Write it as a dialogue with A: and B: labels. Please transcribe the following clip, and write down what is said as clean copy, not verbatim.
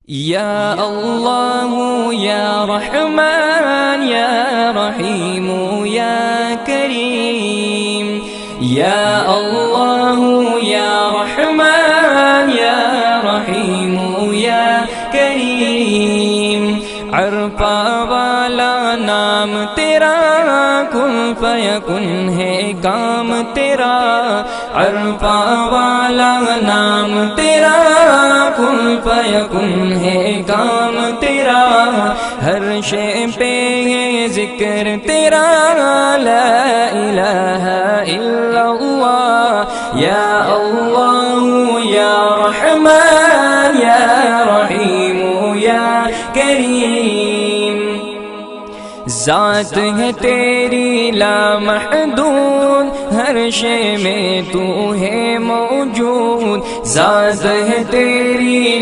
A: یا اللہ یا رحمان یا رحیم یا کریم، یا اللہ یا رحمان یا رحیم یا کریم، عرفہ والا نام تیرا، کن فیکن ہے کام تیرا، عرفہ والا نام تیرا، کن فیکن ہے کام تیرا، ہر شے پہ ہے ذکر تیرا، لا الہ الا اللہ، یا اللہ یا رحمان یا رحیم یا کریم، ذات ہے تیری لامحدود، ہر شے میں تو ہے موجود، ذات ہے تیری